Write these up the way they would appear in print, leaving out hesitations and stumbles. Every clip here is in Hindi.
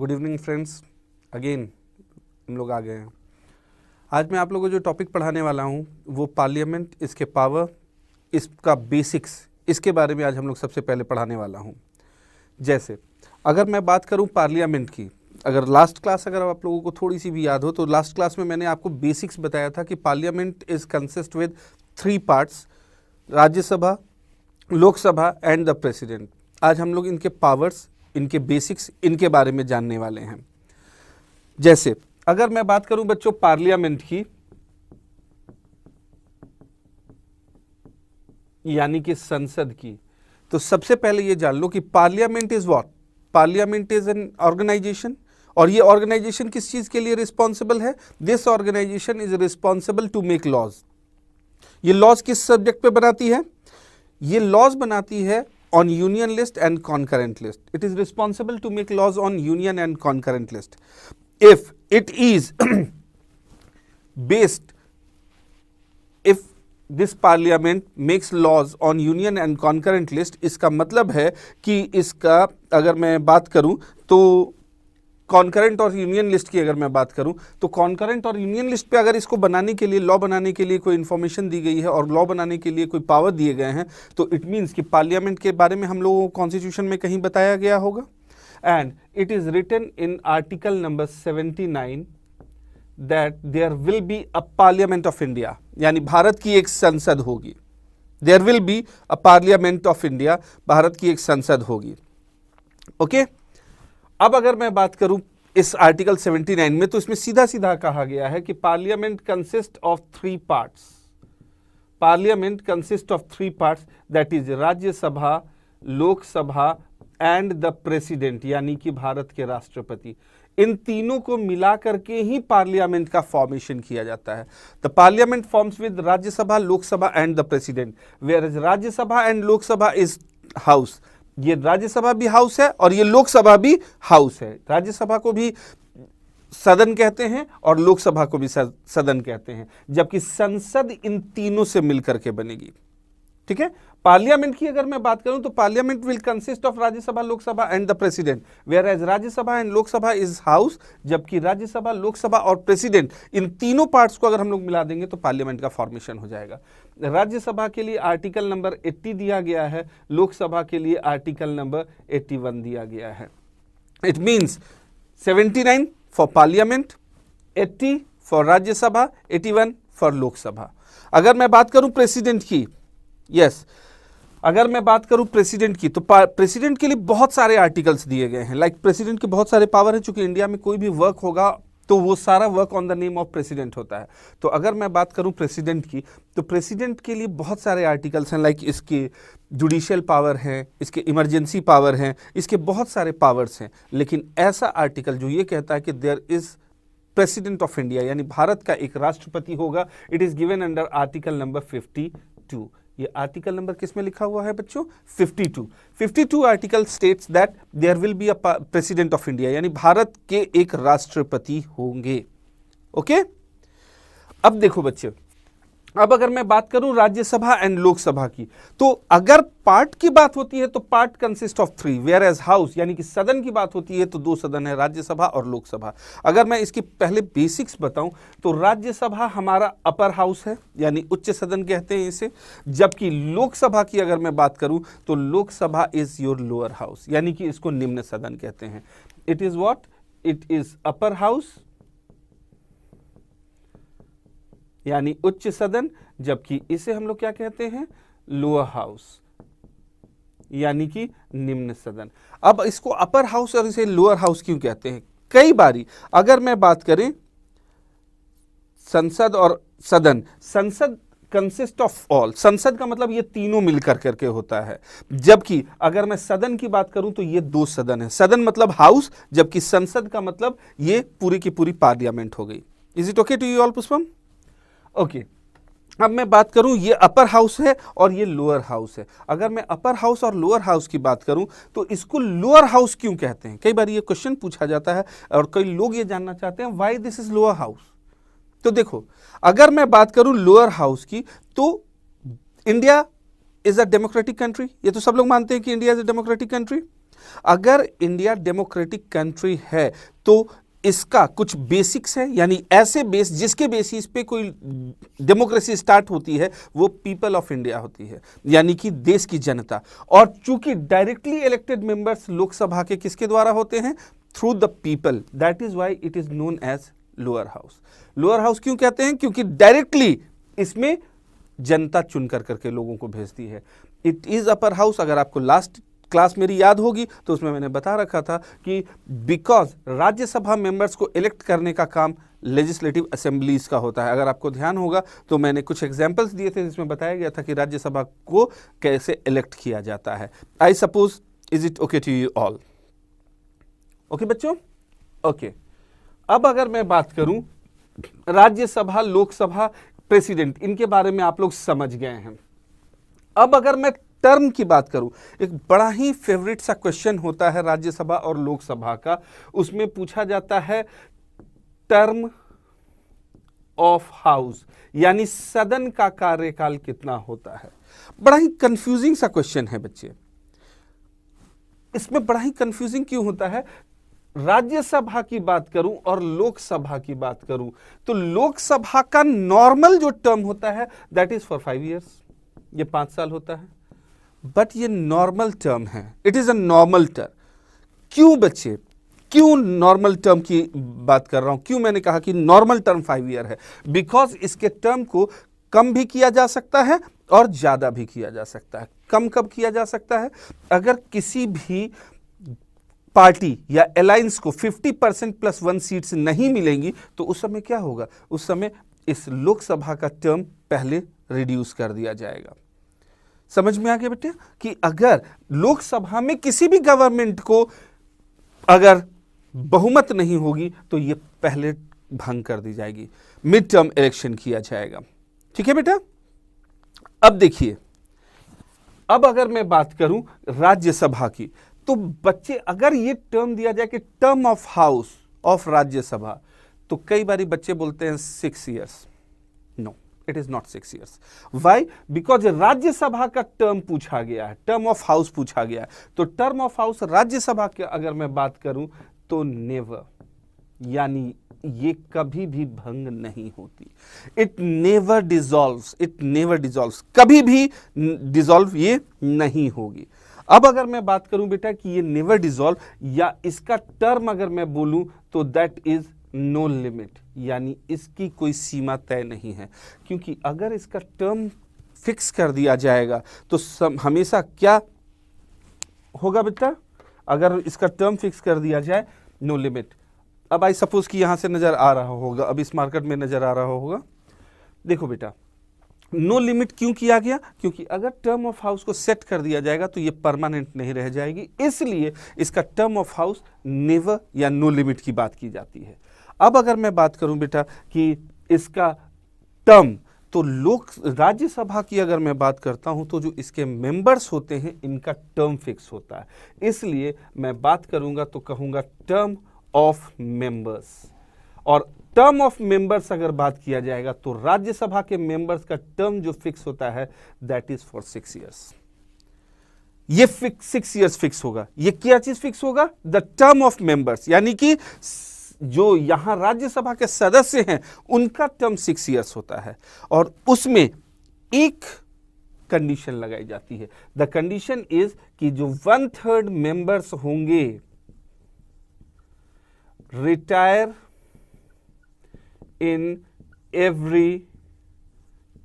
गुड इवनिंग फ्रेंड्स, अगेन हम लोग आ गए हैं। आज मैं आप लोगों को जो टॉपिक पढ़ाने वाला हूँ वो पार्लियामेंट, इसके पावर, इसका बेसिक्स, इसके बारे में आज हम लोग सबसे पहले पढ़ाने वाला हूँ। जैसे अगर मैं बात करूँ पार्लियामेंट की, अगर लास्ट क्लास अगर आप लोगों को थोड़ी सी भी याद हो तो लास्ट क्लास में मैंने आपको बेसिक्स बताया था कि parliament is consist with 3 parts, Rajya Sabha, Lok Sabha and the president. आज हम लोग इनके पावर्स, इनके बेसिक्स, इनके बारे में जानने वाले हैं। जैसे अगर मैं बात करूं बच्चों पार्लियामेंट की, यानी कि संसद की, तो सबसे पहले ये जान लो कि parliament is what? Parliament is an organisation, और ये ऑर्गेनाइजेशन किस चीज के लिए रिस्पॉन्सिबल है? This organisation is responsible to make laws. ये लॉज किस सब्जेक्ट पे बनाती है? ये लॉज बनाती है on union list and concurrent list. It is responsible to make laws on union and concurrent list. If it is based, if this parliament makes laws on union and concurrent list, इसका मतलब है कि इसका, अगर मैं बात करूं तो कॉन्करेंट और यूनियन लिस्ट की अगर मैं बात करूं तो कॉन्करेंट और यूनियन लिस्ट पे अगर इसको बनाने के लिए, लॉ बनाने के लिए कोई इन्फॉर्मेशन दी गई है और लॉ बनाने के लिए कोई पावर दिए गए हैं, तो इट मीन्स कि पार्लियामेंट के बारे में हम लोगों को कॉन्स्टिट्यूशन में कहीं बताया गया होगा। And it is written in article number 79 that there will be a parliament of India, यानी भारत की एक संसद होगी। There will be a parliament of India, भारत की एक संसद होगी। ओके अब अगर मैं बात करूं इस आर्टिकल 79 में, तो इसमें सीधा सीधा कहा गया है कि parliament consist of 3 parts. Parliament consist of 3 parts, that is Rajya Sabha, Lok Sabha and the president, यानी कि भारत के राष्ट्रपति। इन तीनों को मिला करके ही पार्लियामेंट का फॉर्मेशन किया जाता है। The parliament forms with Rajya Sabha, Lok Sabha and the president, where is Rajya Sabha and Lok Sabha is house. ये राज्यसभा भी हाउस है और ये लोकसभा भी हाउस है। राज्यसभा को भी सदन कहते हैं और लोकसभा को भी सदन कहते हैं, जबकि संसद इन तीनों से मिलकर के बनेगी। ठीक है, पार्लियामेंट की अगर मैं बात करूं तो parliament will consist of Rajya Sabha, Lok Sabha and the president, whereas Rajya Sabha and Lok Sabha is house, जबकि राज्यसभा, लोकसभा और प्रेसिडेंट, इन तीनों पार्ट्स को अगर हम लोग मिला देंगे तो पार्लियामेंट का फॉर्मेशन हो जाएगा। राज्यसभा के लिए आर्टिकल नंबर 80 दिया गया है, लोकसभा के लिए आर्टिकल नंबर 81 दिया गया है। It means 79 for parliament, 80 for Rajya Sabha, 81 for Lok Sabha. अगर मैं बात करूं प्रेसिडेंट की, यस अगर मैं बात करूं प्रेसिडेंट की, तो प्रेसिडेंट के लिए बहुत सारे आर्टिकल्स दिए गए हैं। लाइक प्रेसिडेंट के बहुत सारे पावर है, चूंकि इंडिया में कोई भी वर्क होगा तो वो सारा work on the name of president होता है। तो अगर मैं बात करूं प्रेसिडेंट की, तो प्रेसिडेंट के लिए बहुत सारे आर्टिकल्स हैं। लाइक इसके जुडिशियल पावर हैं, इसके इमरजेंसी पावर हैं, इसके बहुत सारे पावर्स हैं। लेकिन ऐसा आर्टिकल जो ये कहता है कि there is president of India, यानी भारत का एक राष्ट्रपति होगा, it is given under article number 52। ये आर्टिकल नंबर किस में लिखा हुआ है बच्चों? 52 article states that there will be a president of India, यानी भारत के एक राष्ट्रपति होंगे। ओके अब देखो बच्चे, अब अगर मैं बात करूं राज्यसभा एंड लोकसभा की, तो अगर पार्ट की बात होती है तो part consist of 3, whereas house, यानी कि सदन की बात होती है तो 2 सदन है, राज्यसभा और लोकसभा। अगर मैं इसकी पहले बेसिक्स बताऊं तो राज्यसभा हमारा अपर हाउस है, यानी उच्च सदन कहते हैं इसे, जबकि लोकसभा की अगर मैं बात करूं तो Lok Sabha is your lower house, यानी कि इसको निम्न सदन कहते हैं। It is what? It is upper house, यानी उच्च सदन, जबकि इसे हम लोग क्या कहते हैं? लोअर हाउस, यानी कि निम्न सदन। अब इसको अपर हाउस और इसे लोअर हाउस क्यों कहते हैं? कई बारी अगर मैं बात करें संसद और सदन, संसद कंसिस्ट ऑफ ऑल, संसद का मतलब ये तीनों मिलकर करके होता है, जबकि अगर मैं सदन की बात करूं तो ये 2 सदन है। सदन मतलब हाउस, जबकि संसद का मतलब ये पूरी की पूरी पार्लियामेंट हो गई। Is it okay to you all Pushpam? Okay अब मैं बात करूं, ये अपर हाउस है और ये लोअर हाउस है। अगर मैं अपर हाउस और लोअर हाउस की बात करूं तो इसको लोअर हाउस क्यों कहते हैं? कई बार ये क्वेश्चन पूछा जाता है और कई लोग ये जानना चाहते हैं why this is lower house. तो देखो, अगर मैं बात करूं लोअर हाउस की, तो India is a democratic country, ये तो सब लोग मानते हैं कि India is a democratic country. अगर इंडिया डेमोक्रेटिक कंट्री है तो इसका कुछ बेसिक्स है, यानी ऐसे बेस जिसके बेसिस पे कोई डेमोक्रेसी स्टार्ट होती है वो पीपल ऑफ इंडिया होती है, यानी कि देश की जनता। और चूंकि डायरेक्टली इलेक्टेड मेंबर्स लोकसभा के किसके द्वारा होते हैं? Through the people. That is why it is known as lower house. Lower house क्यों कहते हैं? क्योंकि डायरेक्टली इसमें जनता चुन कर करके लोगों को भेजती है। It is upper house. अगर आपको लास्ट क्लास मेरी याद होगी तो उसमें मैंने बता रखा था कि बिकॉज राज्यसभा मेंबर्स को इलेक्ट करने का काम लेजिस्लेटिव असेंबलीज का होता है। अगर आपको ध्यान होगा तो मैंने कुछ एग्जांपल्स दिए थे जिसमें बताया गया था कि राज्यसभा को कैसे इलेक्ट किया जाता है। I suppose, is it okay to you all? Okay बच्चों? ओके। अब अगर मैं बात करूं राज्यसभा, लोकसभा, प्रेसिडेंट, इनके बारे में आप लोग समझ गए हैं। अब अगर मैं टर्म की बात करूं, एक बड़ा ही फेवरेट सा क्वेश्चन होता है राज्यसभा और लोकसभा का, उसमें पूछा जाता है टर्म ऑफ हाउस, यानी सदन का कार्यकाल कितना होता है। बड़ा ही कंफ्यूजिंग सा क्वेश्चन है बच्चे। इसमें बड़ा ही कंफ्यूजिंग क्यों होता है? राज्यसभा की बात करूं और लोकसभा की बात करूं तो लोकसभा का नॉर्मल जो टर्म होता है दैट इज फॉर 5 इयर्स, ये 5 साल होता है। बट ये नॉर्मल टर्म है, it is a normal term. क्यों बच्चे, क्यों नॉर्मल टर्म की बात कर रहा हूं? क्यों मैंने कहा कि नॉर्मल टर्म 5 ईयर है? बिकॉज इसके टर्म को कम भी किया जा सकता है और ज्यादा भी किया जा सकता है। कम कब किया जा सकता है? अगर किसी भी पार्टी या अलायंस को 50% प्लस 1 सीट्स नहीं मिलेंगी तो उस समय क्या होगा? उस समय इस लोकसभा का टर्म पहले रिड्यूस कर दिया जाएगा। समझ में आ गया बेटे कि अगर लोकसभा में किसी भी गवर्नमेंट को अगर बहुमत नहीं होगी तो ये पहले भंग कर दी जाएगी, मिड टर्म इलेक्शन किया जाएगा। ठीक है बेटा? अब देखिए, अब अगर मैं बात करूं राज्यसभा की तो बच्चे अगर ये टर्म दिया जाए कि term of house of Rajya Sabha, तो कई बारी बच्चे बोलते हैं 6 years. No, it is not 6 years. Why? Because Rajya Sabha का टर्म पूछा गया है, टर्म ऑफ हाउस पूछा गया है। तो टर्म ऑफ हाउस राज्यसभा की अगर मैं बात करूं तो नेवर, यानी ये कभी भी भंग नहीं होती। It never dissolves, it never dissolves, कभी भी डिसॉल्व ये नहीं होगी। अब अगर मैं बात करूं बेटा कि ये नेवर डिसॉल्व या इसका टर्म अगर मैं बोलूं तो दैट इज नो लिमिट, यानी इसकी कोई सीमा तय नहीं है। क्योंकि अगर इसका टर्म फिक्स कर दिया जाएगा तो हमेशा क्या होगा बेटा? अगर इसका टर्म फिक्स कर दिया जाए, नो लिमिट। अब आई सपोज कि यहां से नजर आ रहा होगा, अब इस मार्केट में नजर आ रहा होगा। देखो बेटा, नो लिमिट क्यों किया गया? क्योंकि अगर टर्म ऑफ हाउस को सेट कर दिया जाएगा तो ये परमानेंट नहीं रह जाएगी, इसलिए इसका टर्म ऑफ हाउस नेवर या नो लिमिट की बात की जाती है। अब अगर मैं बात करूं बेटा कि इसका टर्म, तो राज्यसभा की अगर मैं बात करता हूं तो जो इसके मेंबर्स होते हैं इनका टर्म फिक्स होता है, इसलिए मैं बात करूंगा तो कहूंगा टर्म ऑफ मेंबर्स। और टर्म ऑफ मेंबर्स अगर बात किया जाएगा तो राज्यसभा के मेंबर्स का टर्म जो फिक्स होता है दैट इज फॉर 6 इयर्स। ये 6 इयर्स फिक्स होगा। ये क्या चीज फिक्स होगा? द टर्म ऑफ मेंबर्स, यानी कि जो यहां राज्यसभा के सदस्य हैं उनका टर्म 6 इयर्स होता है। और उसमें एक कंडीशन लगाई जाती है। द कंडीशन इज कि जो 1/3 मेंबर्स होंगे रिटायर इन एवरी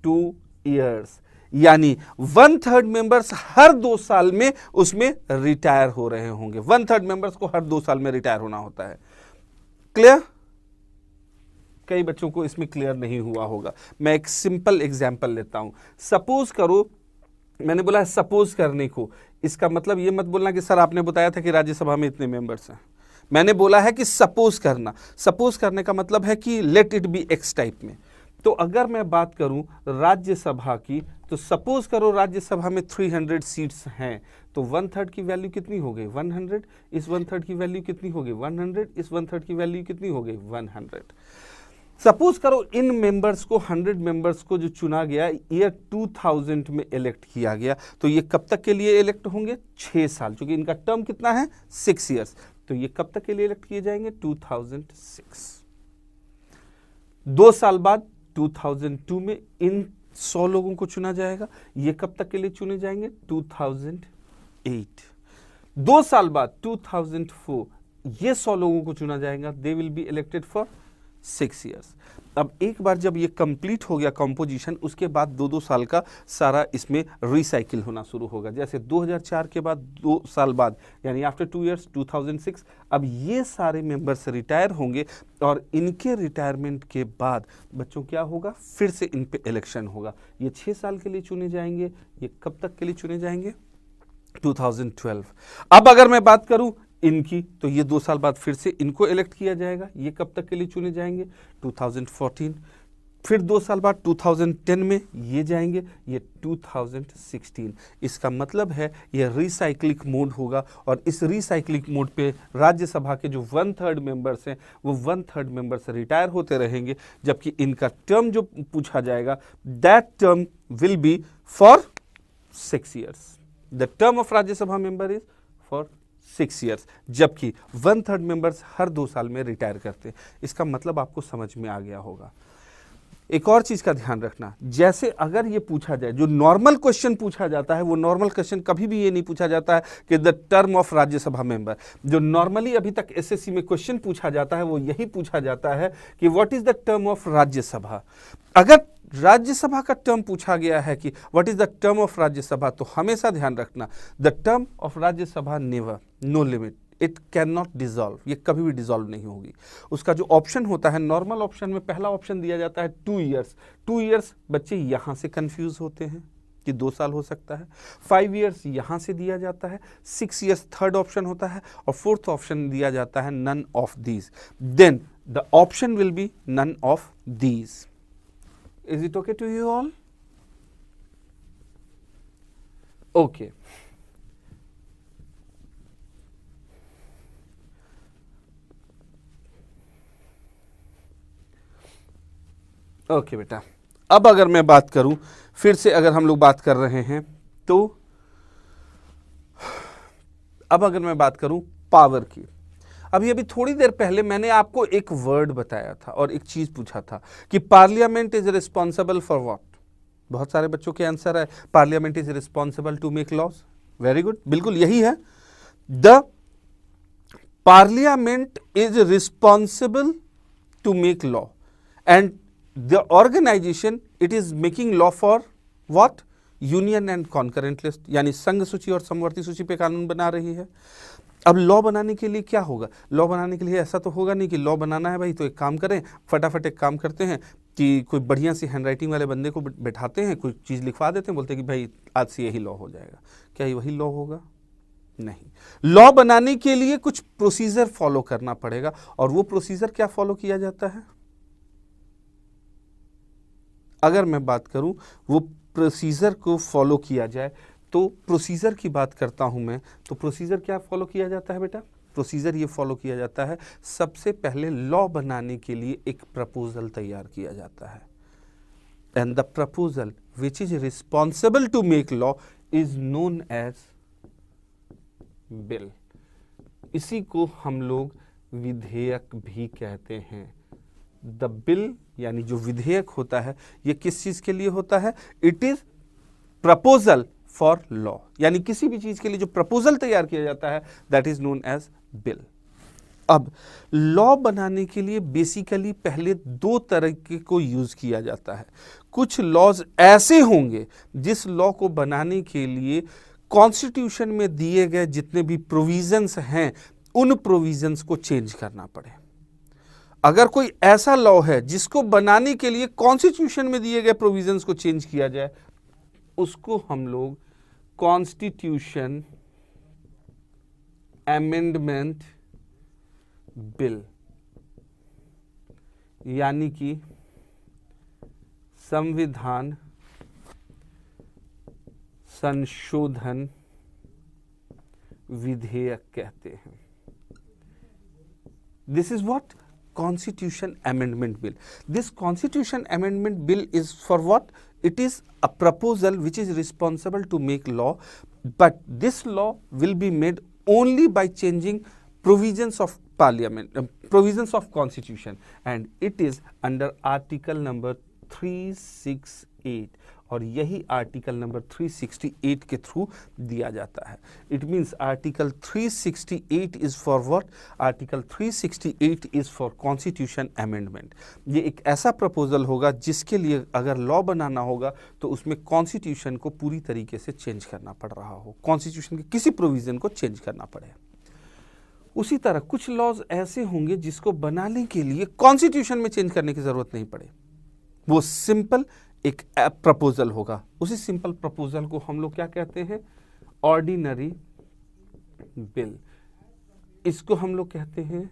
2 इयर्स, यानी 1/3 मेंबर्स हर 2 साल में उसमें रिटायर हो रहे होंगे। 1/3 मेंबर्स को हर 2 साल में रिटायर होना होता है। क्लियर? कई बच्चों को इसमें क्लियर नहीं हुआ होगा। मैं एक सिंपल एग्जांपल लेता हूं। सपोज करो, मैंने बोला सपोज करने को, इसका मतलब ये मत बोलना कि सर आपने बताया था कि राज्यसभा में इतने मेंबर्स हैं। मैंने बोला है कि सपोज करना। सपोज करने का मतलब है कि let it be x type में। तो अगर मैं बात करूं राज्यसभा की, तो सपोज करो राज्यसभा में 300 सीट्स हैं, तो 1/3 की वैल्यू कितनी हो गई? 100। इस 1/3 की वैल्यू कितनी हो गई? 100। इस 1/3 की वैल्यू कितनी हो गई? 100। सपोज करो इन मेंबर्स को 100 मेंबर्स को जो चुना गया ईयर 2000 में इलेक्ट किया गया, तो ये कब तक के लिए इलेक्ट होंगे? 6 साल, क्योंकि इनका टर्म कितना है? 6 इयर्स। तो ये कब तक के लिए इलेक्ट किए जाएंगे? 2006। 2 साल बाद 2002 में इन 100 लोगों को चुना जाएगा। ये कब तक के लिए चुने जाएंगे? 2008। 2 साल बाद 2004 ये 100 लोगों को चुना जाएगा। They will be elected for 6 years. अब एक बार जब ये कंप्लीट हो गया कंपोजिशन, उसके बाद 2-2 साल का सारा इसमें रिसाइकिल होना शुरू होगा। जैसे 2004 के बाद 2 साल बाद, यानी आफ्टर 2 इयर्स 2006, अब ये सारे मेंबर्स रिटायर होंगे और इनके रिटायरमेंट के बाद बच्चों क्या होगा? फिर से इन पे इलेक्शन होगा। ये 6 साल के लिए चुने जाएंगे। ये कब तक के लिए चुने जाएंगे? 2012। अब अगर मैं बात करूं इनकी, तो ये 2 साल बाद फिर से इनको इलेक्ट किया जाएगा। ये कब तक के लिए चुने जाएंगे? 2014। फिर 2 साल बाद 2010 में ये जाएंगे, ये 2016। इसका मतलब है ये रिसाइक्लिंग मोड होगा, और इस रिसाइक्लिंग मोड पे राज्यसभा के जो 1/3 मेंबर्स हैं वो 1/3 मेंबर्स रिटायर होते रहेंगे, जबकि इनका टर्म जो पूछा जाएगा that term will be for 6 years. The term of Rajya Sabha member is for 6 years, जबकि 1/3 मेंबर्स हर 2 साल में रिटायर करते हैं। इसका मतलब आपको समझ में आ गया होगा। एक और चीज का ध्यान रखना, जैसे अगर ये पूछा जाए, जो नॉर्मल क्वेश्चन पूछा जाता है, वो नॉर्मल क्वेश्चन कभी भी ये नहीं पूछा जाता है कि the term of Rajya Sabha member. जो नॉर्मली अभी तक एसएससी में क्वेश्चन पूछा जाता है वो यही पूछा जाता है कि what is the term of Rajya Sabha. अगर राज्यसभा का टर्म पूछा गया है कि what is the term of Rajya Sabha, तो हमेशा ध्यान रखना the term of Rajya Sabha never, no limit, it can not dissolve, ये कभी भी डिजॉल्व नहीं होगी। उसका जो ऑप्शन होता है, नॉर्मल ऑप्शन में पहला ऑप्शन दिया जाता है 2 इयर्स। 2 इयर्स बच्चे यहां से कंफ्यूज होते हैं कि 2 साल हो सकता है। 5 इयर्स यहां से दिया जाता है। 6 इयर्स थर्ड ऑप्शन होता है, और फोर्थ ऑप्शन दिया जाता है none of these. Then the option will be none of these. Is it okay to you all? Okay. Okay बेटा, अब अगर मैं बात करूं, फिर से अगर हम लोग बात कर रहे हैं, तो अब अगर मैं बात करूं पावर की, अभी थोड़ी देर पहले मैंने आपको एक वर्ड बताया था और एक चीज पूछा था कि parliament is responsible for what. बहुत सारे बच्चों के आंसर है parliament is responsible to make laws. Very good, बिल्कुल यही है। The parliament is responsible to make law and the organisation it is making law for what? Union and concurrent list, यानी संघ सूची और समवर्ती सूची पे कानून बना रही है। अब लॉ बनाने के लिए क्या होगा? लॉ बनाने के लिए ऐसा तो होगा नहीं कि लॉ बनाना है भाई तो एक काम करें, फटाफट एक काम करते हैं कि कोई बढ़िया सी हैंडराइटिंग वाले बंदे को बैठाते हैं, कोई चीज़ लिखवा देते हैं, बोलते हैं कि भाई आज से यही लॉ हो जाएगा। क्या ये वही लॉ होगा? नहीं। लॉ बनाने के लिए कुछ प्रोसीजर फॉलो करना पड़ेगा, और वो प्रोसीजर क्या फॉलो किया जाता है? अगर मैं बात करूं वो प्रोसीजर को फॉलो किया जाए, तो प्रोसीजर की बात करता हूं मैं, तो प्रोसीजर क्या फॉलो किया जाता है बेटा? प्रोसीजर ये फॉलो किया जाता है, सबसे पहले लॉ बनाने के लिए एक प्रपोजल तैयार किया जाता है, and the proposal which is responsible to make law is known as bill. इसी को हम लोग विधेयक भी कहते हैं। द बिल यानी जो विधेयक होता है, ये किस चीज के लिए होता है? It is proposal for law, यानी किसी भी चीज के लिए जो प्रपोजल तैयार किया जाता है that is known as bill. अब लॉ बनाने के लिए बेसिकली पहले 2 तरीके को यूज किया जाता है। कुछ लॉज ऐसे होंगे जिस लॉ को बनाने के लिए कॉन्स्टिट्यूशन में दिए गए जितने भी प्रोविजंस हैं उन प्रोविजंस को चेंज करना पड़े। अगर कोई ऐसा लॉ है जिसको बनाने के लिए कॉन्स्टिट्यूशन में दिए गए प्रोविजंस को चेंज किया जाए, उसको हम लोग कॉन्स्टिट्यूशन अमेंडमेंट बिल यानी कि संविधान संशोधन विधेयक कहते हैं। This is what Constitution Amendment Bill. This Constitution Amendment Bill is for what? It is a proposal which is responsible to make law, but this law will be made only by changing provisions of parliament, provisions of constitution, and it is under article number 368 और यही आर्टिकल नंबर 368 के थ्रू दिया जाता है. It means article 368 is for what? Article 368 is for constitution amendment. ये एक ऐसा प्रपोजल होगा जिसके लिए अगर लॉ बनाना होगा तो उसमें कॉन्स्टिट्यूशन को पूरी तरीके से चेंज करना पड़ रहा हो, कॉन्स्टिट्यूशन के किसी प्रोविजन को चेंज करना पड़े. उसी तरह कुछ लॉज ऐसे होंगे जिसको बनाने के लिए कॉन्स्टिट्यूशन में चेंज करने की जरूरत नहीं पड़े, वो सिंपल एक प्रपोजल होगा. उसी सिंपल प्रपोजल को हम लोग क्या कहते हैं? Ordinary bill. इसको हम लोग कहते हैं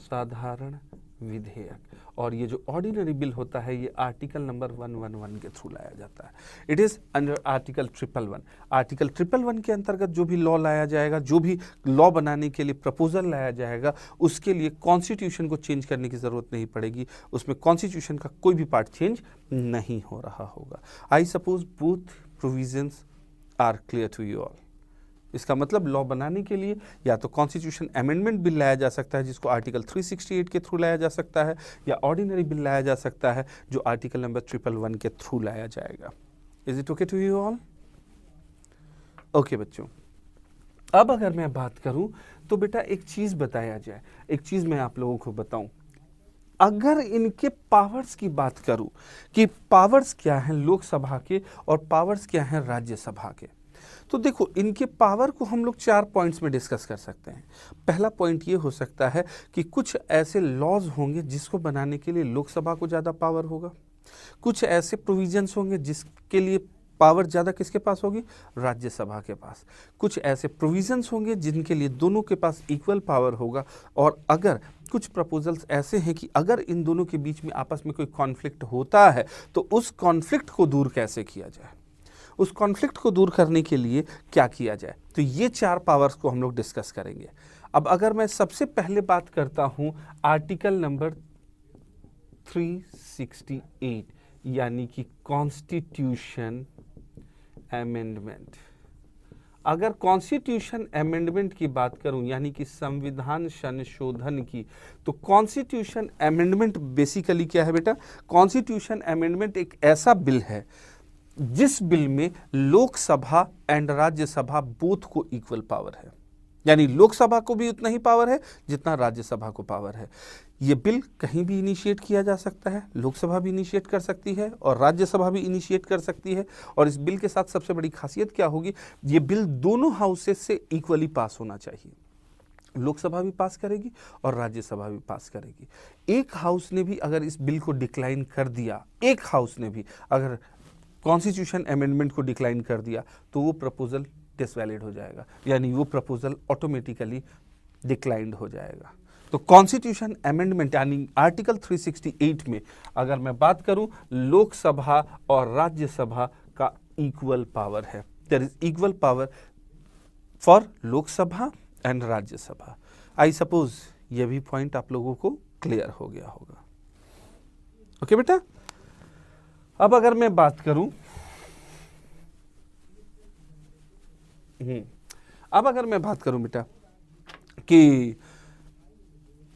साधारण विधेयक. और ये जो ऑर्डिनरी बिल होता है ये आर्टिकल नंबर 111 के थ्रू लाया जाता है. It is under article 111. Article 111 के अंतर्गत जो भी लॉ लाया जाएगा, जो भी लॉ बनाने के लिए प्रपोजल लाया जाएगा, उसके लिए कॉन्स्टिट्यूशन को चेंज करने की जरूरत नहीं पड़ेगी. उसमें कॉन्स्टिट्यूशन का कोई भी पार्ट चेंज नहीं हो रहा होगा. I suppose both provisions are clear to you all. इसका मतलब लॉ बनाने के लिए या तो कॉन्स्टिट्यूशन अमेंडमेंट बिल लाया जा सकता है जिसको आर्टिकल 368 के थ्रू लाया जा सकता है, या ऑर्डिनरी बिल लाया जा सकता है जो आर्टिकल नंबर 111 के थ्रू लाया जाएगा. Is it okay to you all? Okay बच्चों, अब अगर मैं बात करूं तो बेटा एक चीज बताया जाए, एक चीज मैं आप लोगों को बताऊं. अगर इनके पावर्स की बात करूं कि पावर्स क्या हैं लोकसभा के और पावर्स क्या हैं राज्यसभा के, तो देखो इनके पावर को हम लोग 4 पॉइंट्स में डिस्कस कर सकते हैं. पहला पॉइंट ये हो सकता है कि कुछ ऐसे लॉज होंगे जिसको बनाने के लिए लोकसभा को ज़्यादा पावर होगा, कुछ ऐसे प्रोविजंस होंगे जिसके लिए पावर ज़्यादा किसके पास होगी? राज्यसभा के पास. कुछ ऐसे प्रोविजंस होंगे जिनके लिए दोनों के पास इक्वल पावर होगा. और अगर कुछ प्रपोजल्स ऐसे हैं कि अगर इन दोनों के बीच में आपस में कोई कॉन्फ्लिक्ट होता है तो उस कॉन्फ्लिक्ट को दूर कैसे किया जाए, उस कॉन्फ्लिक्ट को दूर करने के लिए क्या किया जाए, तो ये 4 पावर्स को हम लोग डिस्कस करेंगे. अब अगर मैं सबसे पहले बात करता हूं आर्टिकल नंबर 368 यानी कि कॉन्स्टिट्यूशन अमेंडमेंट. अगर कॉन्स्टिट्यूशन अमेंडमेंट की बात करूं यानी कि संविधान संशोधन की, तो कॉन्स्टिट्यूशन अमेंडमेंट बेसिकली क्या है बेटा? कॉन्स्टिट्यूशन अमेंडमेंट एक ऐसा बिल है जिस बिल में लोकसभा एंड राज्यसभा बोथ को इक्वल पावर है, यानी लोकसभा को भी उतना ही पावर है जितना राज्यसभा को पावर है. ये बिल कहीं भी इनिशिएट किया जा सकता है, लोकसभा भी इनिशिएट कर सकती है और राज्यसभा भी इनिशिएट कर सकती है. और इस बिल के साथ सबसे बड़ी खासियत क्या होगी? ये बिल दोनों हाउसेस से इक्वली पास होना चाहिए. लोकसभा भी पास करेगी और राज्यसभा भी पास करेगी. एक हाउस ने भी अगर इस बिल को डिक्लाइन कर दिया, एक हाउस ने भी अगर कॉन्स्टिट्यूशन अमेंडमेंट को डिक्लाइन कर दिया तो वो प्रपोजल डिसवैलिड हो जाएगा, यानी वो प्रपोजल ऑटोमेटिकली डिक्लाइंड हो जाएगा. तो कॉन्स्टिट्यूशन अमेंडमेंट यानी आर्टिकल 368 में अगर मैं बात करूं, लोकसभा और राज्यसभा का इक्वल पावर है. There is equal power for Lok Sabha and Rajya Sabha. I suppose ये भी पॉइंट आप लोगों को क्लियर हो गया होगा. ओके बेटा, अब अगर मैं बात करूं बेटा कि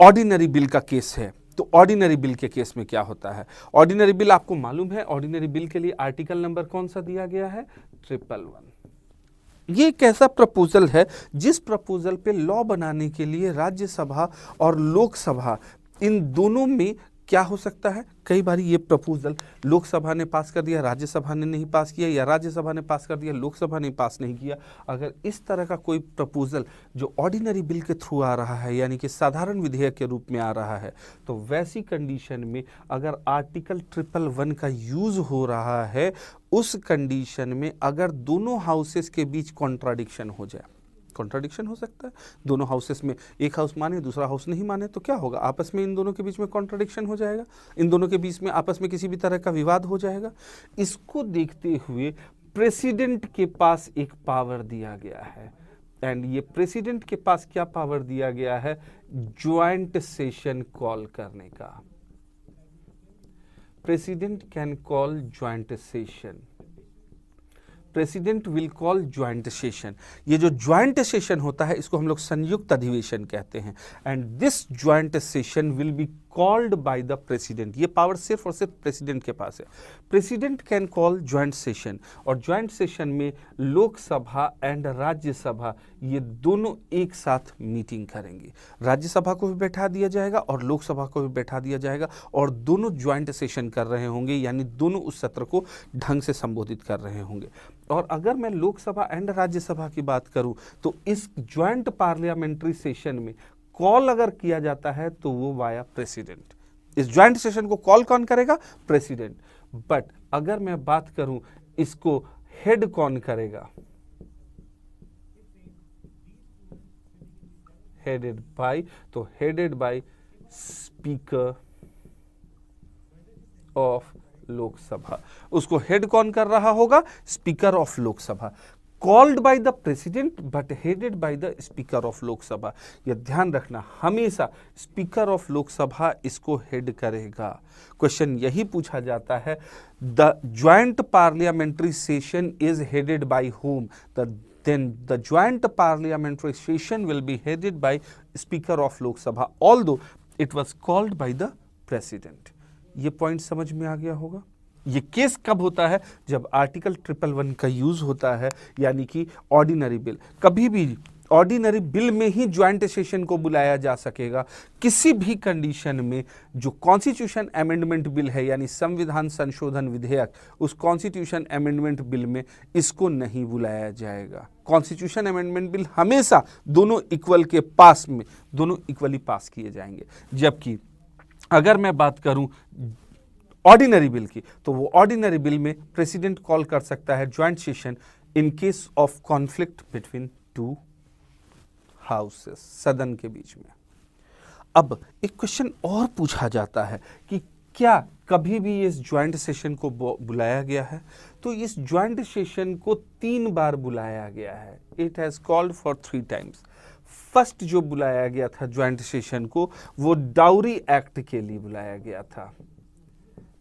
ऑर्डिनरी बिल का केस है, तो ऑर्डिनरी बिल के केस में क्या होता है? ऑर्डिनरी बिल आपको मालूम है, ऑर्डिनरी बिल के लिए आर्टिकल नंबर कौन सा दिया गया है? 111. ये एक ऐसा प्रपोजल है जिस प्रपोजल पे लॉ बनाने के लिए राज्यसभा और लोकसभा इन दोनों में क्या हो सकता है? कई बार ये प्रपोजल लोकसभा ने पास कर दिया, राज्यसभा ने नहीं पास किया, या राज्यसभा ने पास कर दिया, लोकसभा ने पास नहीं किया. अगर इस तरह का कोई प्रपोजल जो ऑर्डिनरी बिल के थ्रू आ रहा है यानी कि साधारण विधेयक के रूप में आ रहा है, तो वैसी कंडीशन में अगर आर्टिकल 111 का यूज हो रहा है, उस कंडीशन में अगर दोनों हाउसेस के बीच कॉन्ट्राडिक्शन हो जाए, कॉन्ट्राडिक्शन हो सकता है दोनों हाउसेस में, एक हाउस माने दूसरा हाउस नहीं माने, तो क्या होगा? आपस में इन दोनों के बीच में कॉन्ट्राडिक्शन हो जाएगा, इन दोनों के बीच में आपस में किसी भी तरह का विवाद हो जाएगा. इसको देखते हुए प्रेसिडेंट के पास एक पावर दिया गया है. एंड ये प्रेसिडेंट के पास क्या पावर दिया गया है? ज्वाइंट सेशन कॉल करने का। President can call joint session. President will call joint session. ये जो ज्वाइंट सेशन होता है इसको हम लोग संयुक्त अधिवेशन कहते हैं। And this joint session will be called by the president. ये पावर सिर्फ और सिर्फ प्रेसिडेंट के पास है। President can call joint session, और ज्वाइंट सेशन में लोकसभा एंड राज्यसभा ये दोनों एक साथ मीटिंग करेंगे। राज्यसभा को भी बैठा दिया जाएगा और लोकसभा को भी बैठा दिया जाएगा, और दोनों ज्वाइंट सेशन कर रहे होंगे, यानी दोनों उस सत्र को ढंग से संबोधित कर रहे होंगे। और अगर मैं लोकसभा एंड राज्यसभा की बात करूं तो इस ज्वाइंट पार्लियामेंट्री सेशन में कॉल अगर किया जाता है तो वो वाया प्रेसिडेंट। इस ज्वाइंट सेशन को कॉल कौन करेगा? प्रेसिडेंट। बट अगर मैं बात करूं इसको हेड कौन करेगा? हेडेड बाय, तो headed by speaker of Lok Sabha. उसको हेड कौन कर रहा होगा? Speaker of Lok Sabha. Called by the president but headed by the speaker of Lok Sabha. यह ध्यान रखना, हमेशा स्पीकर ऑफ लोकसभा इसको हेड करेगा। क्वेश्चन यही पूछा जाता है, the joint parliamentary session is headed by whom? Then the joint parliamentary session will be headed by Speaker of Lok Sabha, although it was called by the President. ये पॉइंट समझ में आ गया होगा। ये केस कब होता है? जब आर्टिकल 111 का यूज होता है, यानी कि ऑर्डिनरी बिल। कभी भी ऑर्डिनरी बिल में ही ज्वाइंट सेशन को बुलाया जा सकेगा। किसी भी कंडीशन में जो कॉन्स्टिट्यूशन अमेंडमेंट बिल है, यानी संविधान संशोधन विधेयक, उस कॉन्स्टिट्यूशन अमेंडमेंट बिल में इसको नहीं बुलाया जाएगा। कॉन्स्टिट्यूशन अमेंडमेंट बिल हमेशा दोनों इक्वल के पास में, दोनों इक्वली पास किए जाएंगे। जबकि अगर मैं बात करूं ऑर्डिनरी बिल की, तो वो ऑर्डिनरी बिल में प्रेसिडेंट कॉल कर सकता है joint session in case of conflict between two houses, सदन के बीच में। अब एक क्वेश्चन और पूछा जाता है कि क्या कभी भी इस ज्वाइंट सेशन को बुलाया गया है? तो इस ज्वाइंट सेशन को 3 बार बुलाया गया है। It has called for 3 times. First जो बुलाया गया था ज्वाइंट सेशन को, वो डाउरी एक्ट के लिए बुलाया गया था,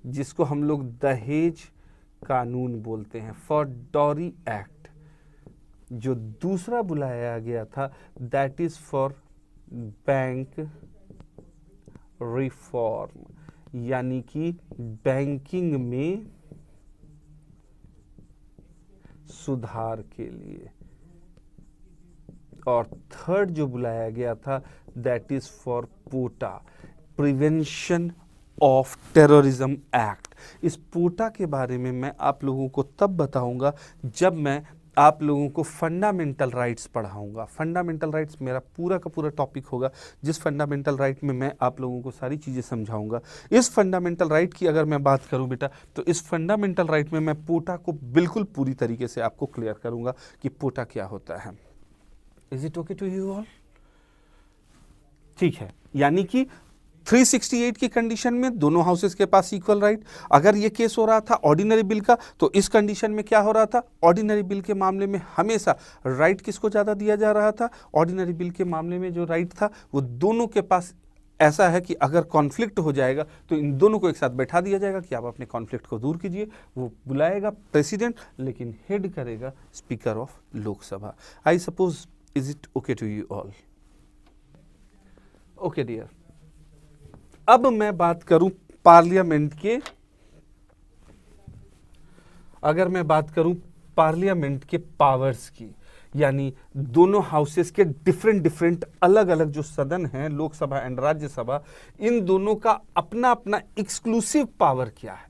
जिसको हम लोग दहेज कानून बोलते हैं, फॉर डॉरी एक्ट। जो दूसरा बुलाया गया था, that is for bank reform, यानी कि बैंकिंग में सुधार के लिए। और थर्ड जो बुलाया गया था, that is for POTA, prevention of terrorism act. इस पोटा के बारे में मैं आप लोगों को तब बताऊंगा जब मैं आप लोगों को फंडामेंटल राइट्स पढ़ाऊंगा। फंडामेंटल राइट्स मेरा पूरा का पूरा टॉपिक होगा, जिस फंडामेंटल राइट में मैं आप लोगों को सारी चीज़ें समझाऊंगा। इस फंडामेंटल राइट की अगर मैं बात करूं बेटा, तो इस फंडामेंटल राइट में मैं पोटा को बिल्कुल पूरी तरीके से आपको क्लियर करूंगा कि पोटा क्या होता है। Is it okay to you all? ठीक है, यानी कि 368 की कंडीशन में दोनों हाउसेस के पास इक्वल राइट। अगर ये केस हो रहा था ऑर्डिनरी बिल का, तो इस कंडीशन में क्या हो रहा था? ऑर्डिनरी बिल के मामले में हमेशा राइट किसको ज़्यादा दिया जा रहा था? ऑर्डिनरी बिल के मामले में जो राइट था वो दोनों के पास ऐसा है कि अगर कॉन्फ्लिक्ट हो जाएगा तो इन दोनों को एक साथ बैठा दिया जाएगा कि आप अपने कॉन्फ्लिक्ट को दूर कीजिए। वो बुलाएगा प्रेसिडेंट, लेकिन हेड करेगा speaker of Lok Sabha. I suppose, is it okay to you all? Okay dear, अब मैं बात करूं पार्लियामेंट के, अगर मैं बात करूं पार्लियामेंट के पावर्स की, यानी दोनों हाउसेस के डिफरेंट अलग अलग जो सदन हैं, लोकसभा एंड राज्यसभा, इन दोनों का अपना अपना एक्सक्लूसिव पावर क्या है?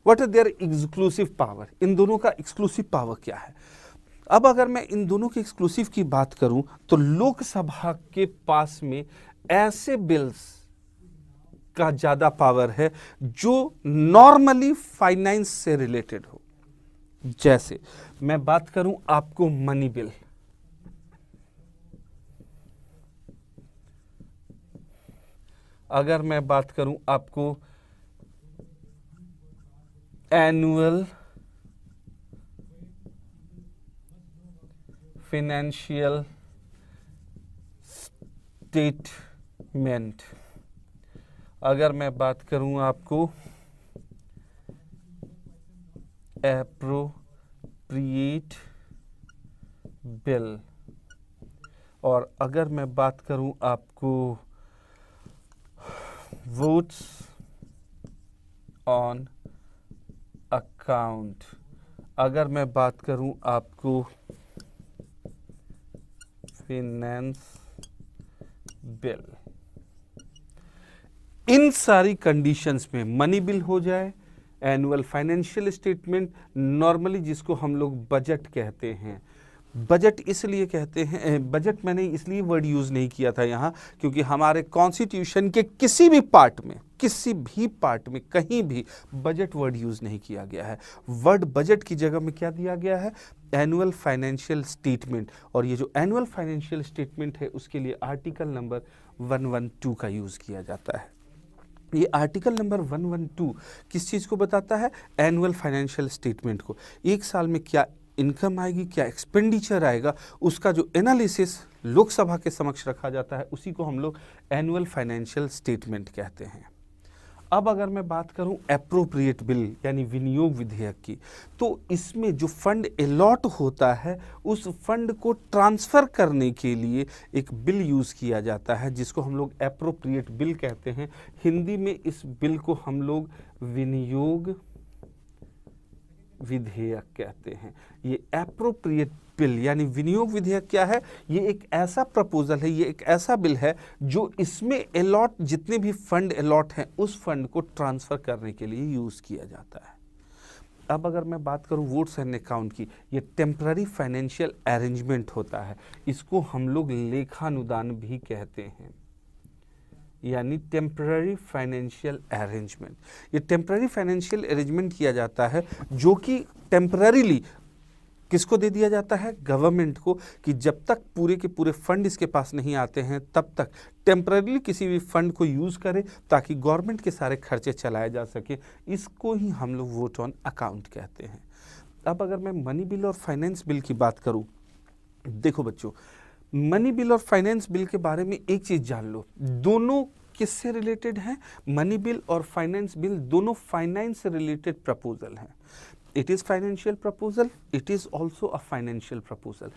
What are there exclusive power? इन दोनों का एक्सक्लूसिव पावर क्या है? अब अगर मैं इन दोनों के एक्सक्लूसिव की बात करूं तो लोकसभा के पास में ऐसे बिल्स का ज्यादा पावर है जो नॉर्मली फाइनेंस से रिलेटेड हो। जैसे मैं बात करूं आपको मनी बिल, अगर मैं बात करूं आपको एनुअल फाइनेंशियल स्टेटमेंट। अगर मैं बात करूं आपको एप्रोप्रिएट बिल, और अगर मैं बात करूं आपको वोट्स ऑन अकाउंट, अगर मैं बात करूं आपको फाइनेंस बिल, इन सारी कंडीशंस में मनी बिल हो जाए, एनुअल फाइनेंशियल स्टेटमेंट, नॉर्मली जिसको हम लोग बजट कहते हैं। बजट इसलिए कहते हैं, बजट मैंने इसलिए वर्ड यूज नहीं किया था यहाँ, क्योंकि हमारे कॉन्स्टिट्यूशन के किसी भी पार्ट में कहीं भी बजट वर्ड यूज नहीं किया गया है। वर्ड बजट की जगह में क्या दिया गया है? Annual financial statement. और ये जो एनुअल फाइनेंशियल स्टेटमेंट है उसके लिए आर्टिकल नंबर 112 का यूज किया जाता है। ये आर्टिकल नंबर 112 किस चीज़ को बताता है? एनुअल फाइनेंशियल स्टेटमेंट को। एक साल में क्या इनकम आएगी, क्या एक्सपेंडिचर आएगा, उसका जो एनालिसिस लोकसभा के समक्ष रखा जाता है, उसी को हम लोग एनुअल फाइनेंशियल स्टेटमेंट कहते हैं। अब अगर मैं बात करूं एप्रोप्रिएट बिल यानी विनियोग विधेयक की, तो इसमें जो फंड अलॉट होता है उस फंड को ट्रांसफ़र करने के लिए एक बिल यूज़ किया जाता है, जिसको हम लोग एप्रोप्रिएट बिल कहते हैं। हिंदी में इस बिल को हम लोग विनियोग विधेयक कहते हैं। ये एप्रोप्रिएट बिल यानी विनियोग विधेयक क्या है? ये एक ऐसा प्रपोजल है, ये एक ऐसा बिल है जो इसमें अलॉट जितने भी फंड अलॉट हैं उस फंड को ट्रांसफ़र करने के लिए यूज़ किया जाता है। अब अगर मैं बात करूं वोट्स एंड अकाउंट की, ये टेम्पररी फाइनेंशियल अरेंजमेंट होता है, इसको हम लोग लेखानुदान भी कहते हैं, यानी टेम्पररी फाइनेंशियल अरेंजमेंट। ये टेम्पररी फाइनेंशियल अरेंजमेंट किया जाता है जो कि टेम्पररीली किसको दे दिया जाता है? गवर्नमेंट को, कि जब तक पूरे के पूरे फंड इसके पास नहीं आते हैं तब तक टेम्पररीली किसी भी फंड को यूज़ करे ताकि गवर्नमेंट के सारे खर्चे चलाए जा सके। इसको ही हम लोग वोट ऑन अकाउंट कहते हैं। अब अगर मैं मनी बिल और फाइनेंस बिल की बात करूं, देखो बच्चों, मनी बिल और फाइनेंस बिल के बारे में एक चीज़ जान लो, दोनों किससे रिलेटेड हैं? मनी बिल और फाइनेंस बिल दोनों फाइनेंस से रिलेटेड प्रपोजल हैं। It is financial proposal, it is also a financial proposal,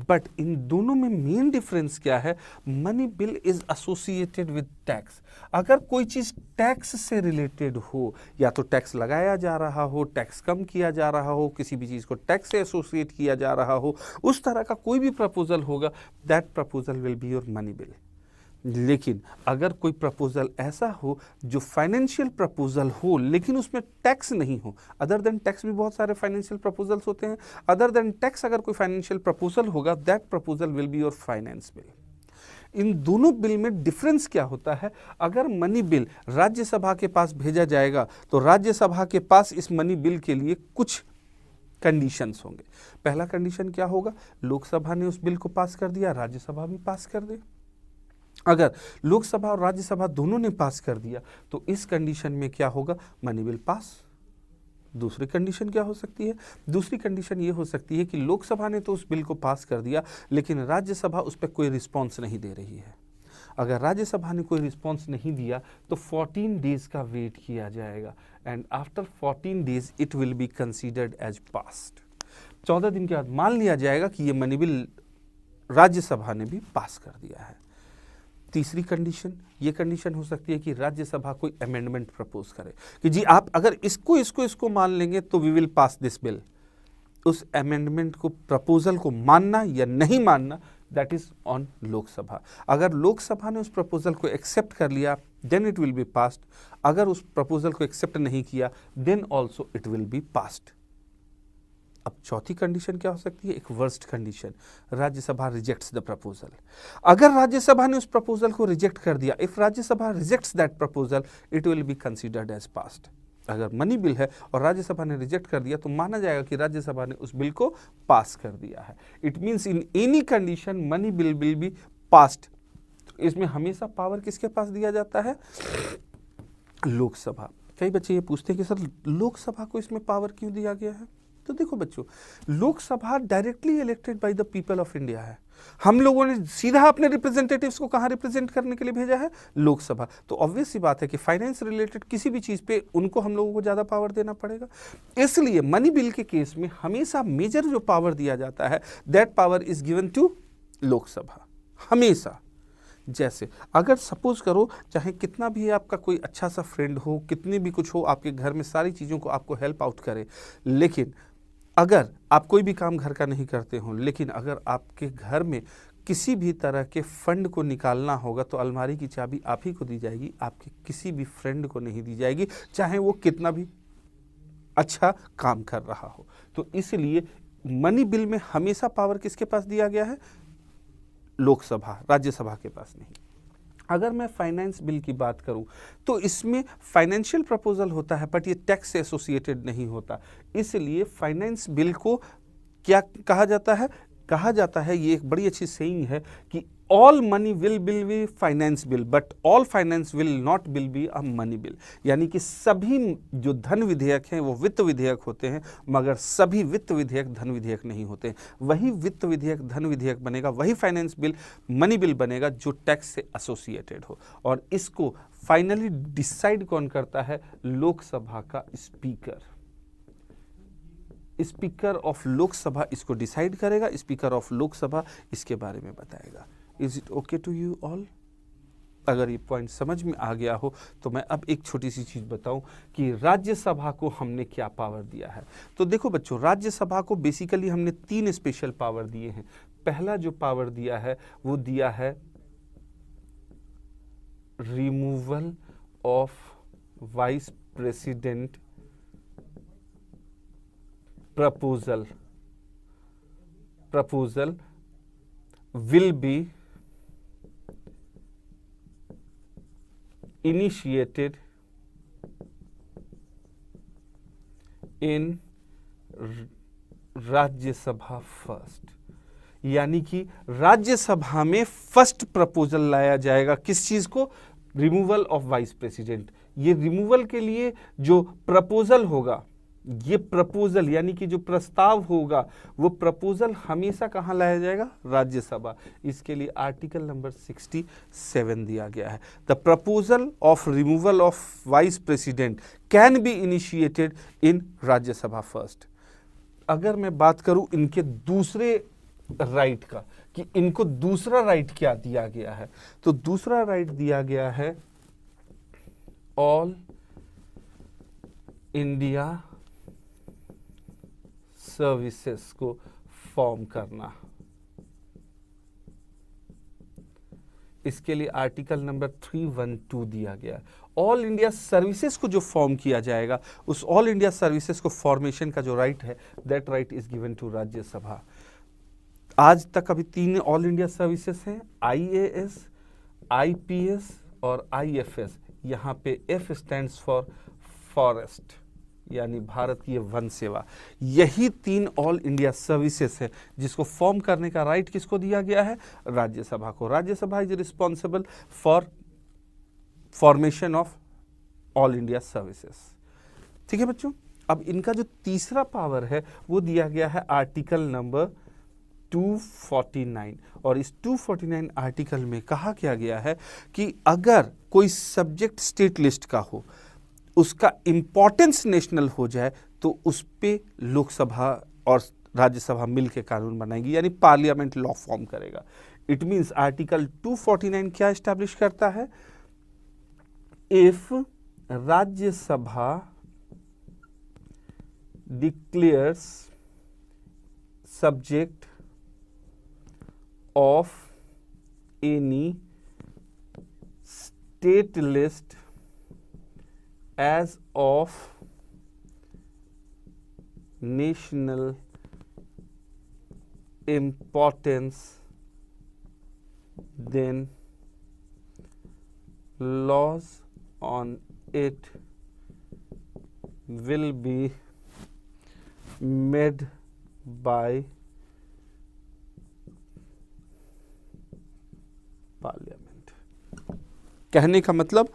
but in दोनों में मेन डिफरेंस क्या है? Money bill is associated with tax. अगर कोई चीज़ टैक्स से रिलेटेड हो, या तो टैक्स लगाया जा रहा हो, टैक्स कम किया जा रहा हो, किसी भी चीज़ को टैक्स से एसोसिएट किया जा रहा हो, उस तरह का कोई भी प्रपोजल होगा, that proposal will be your money bill. लेकिन अगर कोई प्रपोजल ऐसा हो जो फाइनेंशियल प्रपोजल हो लेकिन उसमें टैक्स नहीं हो, अदर देन टैक्स भी बहुत सारे फाइनेंशियल प्रपोजल्स होते हैं, अदर देन टैक्स अगर कोई फाइनेंशियल प्रपोजल होगा, that proposal will be your finance bill. इन दोनों बिल में डिफरेंस क्या होता है? अगर मनी बिल राज्यसभा के पास भेजा जाएगा तो राज्यसभा के पास इस मनी बिल के लिए कुछ कंडीशंस होंगे। पहला कंडीशन क्या होगा? लोकसभा ने उस बिल को पास कर दिया, राज्यसभा भी पास कर दे। अगर लोकसभा और राज्यसभा दोनों ने पास कर दिया तो इस कंडीशन में क्या होगा? Money bill pass. दूसरी कंडीशन क्या हो सकती है? दूसरी कंडीशन ये हो सकती है कि लोकसभा ने तो उस बिल को पास कर दिया लेकिन राज्यसभा उस पर कोई रिस्पॉन्स नहीं दे रही है। अगर राज्यसभा ने कोई रिस्पॉन्स नहीं दिया तो 14 डेज का वेट किया जाएगा, and after 14 days it will be considered as passed. 14 दिन के बाद मान लिया जाएगा कि ये मनी बिल राज्यसभा ने भी पास कर दिया है। तीसरी कंडीशन, ये कंडीशन हो सकती है कि राज्यसभा कोई अमेंडमेंट प्रपोज करे कि जी आप अगर इसको मान लेंगे तो we will pass this bill. उस अमेंडमेंट को, प्रपोजल को मानना या नहीं मानना, दैट इज ऑन लोकसभा। अगर लोकसभा ने उस प्रपोजल को एक्सेप्ट कर लिया then it will be passed, अगर उस प्रपोजल को एक्सेप्ट नहीं किया then also it will be passed. अब चौथी कंडीशन क्या हो सकती है? एक worst condition, Rajya Sabha rejects the proposal. अगर राज्यसभा ने उस प्रपोजल को रिजेक्ट कर दिया, if Rajya Sabha rejects that proposal it will be considered as passed. अगर मनी बिल है और राज्यसभा ने रिजेक्ट कर दिया तो माना जाएगा कि राज्यसभा ने उस बिल को पास कर दिया है। It means in any condition money bill will be passed. इसमें हमेशा पावर किसके पास दिया जाता है? लोकसभा। कई बच्चे ये पूछते हैं कि सर लोकसभा को इसमें पावर क्यों दिया गया है? तो देखो बच्चों, Lok Sabha directly elected by the people of India है। हम लोगों ने सीधा अपने रिप्रेजेंटेटिव्स को कहां रिप्रेजेंट करने के लिए भेजा है? लोकसभा। तो ऑब्वियस सी बात है कि फाइनेंस रिलेटेड किसी भी चीज पे उनको हम लोगों को ज्यादा पावर देना पड़ेगा। इसलिए मनी बिल के केस में हमेशा मेजर जो पावर दिया जाता है, that power is given to Lok Sabha, हमेशा। जैसे अगर सपोज करो, चाहे कितना भी आपका कोई अच्छा सा फ्रेंड हो, कितनी भी कुछ हो, आपके घर में सारी चीज़ों को आपको हेल्प आउट करे, लेकिन अगर आप कोई भी काम घर का नहीं करते हो, लेकिन अगर आपके घर में किसी भी तरह के फंड को निकालना होगा तो अलमारी की चाबी आप ही को दी जाएगी, आपके किसी भी फ्रेंड को नहीं दी जाएगी, चाहे वो कितना भी अच्छा काम कर रहा हो। तो इसलिए मनी बिल में हमेशा पावर किसके पास दिया गया है? लोकसभा, राज्यसभा के पास नहीं। अगर मैं फाइनेंस बिल की बात करूं तो इसमें फाइनेंशियल प्रपोजल होता है, बट ये टैक्स से एसोसिएटेड नहीं होता। इसलिए फाइनेंस बिल को क्या कहा जाता है? कहा जाता है, ये एक बड़ी अच्छी सेइंग है कि all money will be finance bill, but all finance will not bill be a money bill. यानी कि सभी जो धन विधेयक हैं वो वित्त विधेयक होते हैं, मगर सभी वित्त विधेयक धन विधेयक नहीं होते हैं। वही वित्त विधेयक धन विधेयक बनेगा, वही फाइनेंस बिल मनी बिल बनेगा जो टैक्स से एसोसिएटेड हो। और इसको फाइनली डिसाइड कौन करता है? लोकसभा का स्पीकर। स्पीकर ऑफ लोकसभा इसको डिसाइड करेगा, स्पीकर ऑफ लोकसभा इसके बारे में बताएगा। Is it okay to you all? अगर ये पॉइंट समझ में आ गया हो तो मैं अब एक छोटी सी चीज बताऊं कि राज्यसभा को हमने क्या पावर दिया है। तो देखो बच्चों, राज्यसभा को बेसिकली हमने 3 स्पेशल पावर दिए हैं। पहला जो पावर दिया है वो दिया है removal of vice president proposal will be initiated in Rajya Sabha first. यानी कि राज्यसभा में फर्स्ट प्रपोजल लाया जाएगा। किस चीज को? Removal of vice president. ये रिमूवल के लिए जो प्रपोजल होगा, ये प्रपोजल यानी कि जो प्रस्ताव होगा, वो प्रपोजल हमेशा कहां लाया जाएगा? राज्यसभा। इसके लिए आर्टिकल नंबर 67 दिया गया है। The proposal of removal of vice president can be initiated in Rajya Sabha first. अगर मैं बात करूं इनके दूसरे राइट का, कि इनको दूसरा राइट क्या दिया गया है, तो दूसरा राइट दिया गया है ऑल इंडिया सर्विसेज को फॉर्म करना। इसके लिए आर्टिकल नंबर 312 दिया गया। ऑल इंडिया सर्विसेज को जो फॉर्म किया जाएगा, उस ऑल इंडिया सर्विसेज को फॉर्मेशन का जो राइट है, that right is given to Rajya Sabha. आज तक अभी 3 ऑल इंडिया सर्विसेज हैं, IAS, IPS और IFS। यहाँ पे F स्टैंड्स फॉर फॉरेस्ट, यानी भारतीय वन सेवा। यही 3 ऑल इंडिया सर्विसेज है जिसको फॉर्म करने का राइट किसको दिया गया है? राज्यसभा को। Rajya Sabha is responsible for formation of all India services. ठीक है बच्चों, अब इनका जो तीसरा पावर है वो दिया गया है आर्टिकल नंबर 249। और इस 249 आर्टिकल में कहा क्या गया है कि अगर कोई सब्जेक्ट स्टेट लिस्ट का हो, उसका इंपॉर्टेंस नेशनल हो जाए, तो उस पे लोकसभा और राज्यसभा मिलकर कानून बनाएगी, यानी पार्लियामेंट लॉ फॉर्म करेगा। इट मींस आर्टिकल 249 क्या एस्टैब्लिश करता है? If Rajya Sabha declares subject of any state list as of national importance, then laws on it will be made by parliament। कहने का मतलब,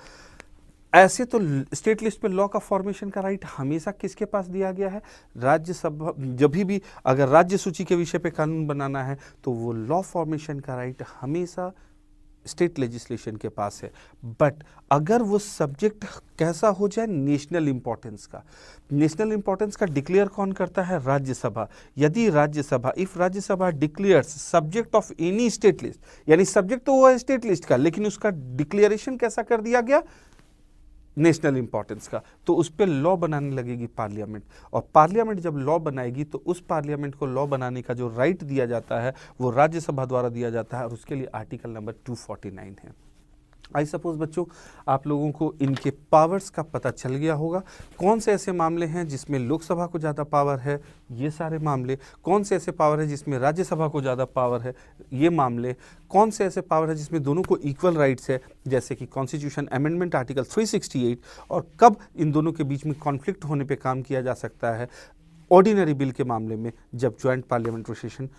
ऐसे तो स्टेट लिस्ट में लॉ का फॉर्मेशन का राइट हमेशा किसके पास दिया गया है? राज्यसभा। जब भी अगर राज्य सूची के विषय पे कानून बनाना है तो वो लॉ फॉर्मेशन का राइट हमेशा स्टेट लेजिस्लेशन के पास है। बट अगर वो सब्जेक्ट कैसा हो जाए, नेशनल इंपॉर्टेंस का, नेशनल इंपॉर्टेंस का डिक्लेयर कौन करता है? राज्यसभा। यदि Rajya Sabha, if Rajya Sabha declares subject of any state list, यानी सब्जेक्ट तो वो है स्टेट लिस्ट का, लेकिन उसका डिक्लेरेशन कैसा कर दिया गया? नेशनल इंपॉर्टेंस का, तो उस पर लॉ बनाने लगेगी पार्लियामेंट। और पार्लियामेंट जब लॉ बनाएगी तो उस पार्लियामेंट को लॉ बनाने का जो राइट दिया जाता है वो राज्यसभा द्वारा दिया जाता है, और उसके लिए आर्टिकल नंबर 249 है। आई सपोज बच्चों आप लोगों को इनके पावर्स का पता चल गया होगा। कौन से ऐसे मामले हैं जिसमें लोकसभा को ज़्यादा पावर है, ये सारे मामले। कौन से ऐसे पावर है जिसमें राज्यसभा को ज़्यादा पावर है, ये मामले। कौन से ऐसे पावर है जिसमें दोनों को इक्वल राइट्स है, जैसे कि कॉन्स्टिट्यूशन अमेंडमेंट आर्टिकल 368, और कब इन दोनों के बीच में कॉन्फ्लिक्ट होने पर काम किया जा सकता है ऑर्डिनरी बिल के मामले में, जब ज्वाइंट पार्लियामेंट्री सेशन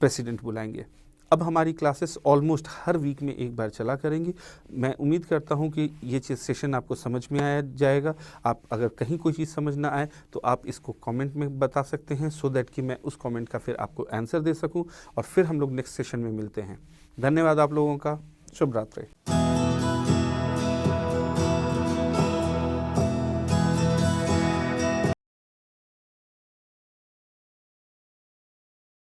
प्रेसिडेंट बुलाएंगे। अब हमारी क्लासेस ऑलमोस्ट हर वीक में एक बार चला करेंगी। मैं उम्मीद करता हूं कि ये सेशन आपको समझ में आया जाएगा। आप अगर कहीं कोई चीज़ समझ ना आए तो आप इसको कमेंट में बता सकते हैं, सो दैट कि मैं उस कमेंट का फिर आपको आंसर दे सकूं, और फिर हम लोग नेक्स्ट सेशन में मिलते हैं। धन्यवाद आप लोगों का। शुभ रात्रि।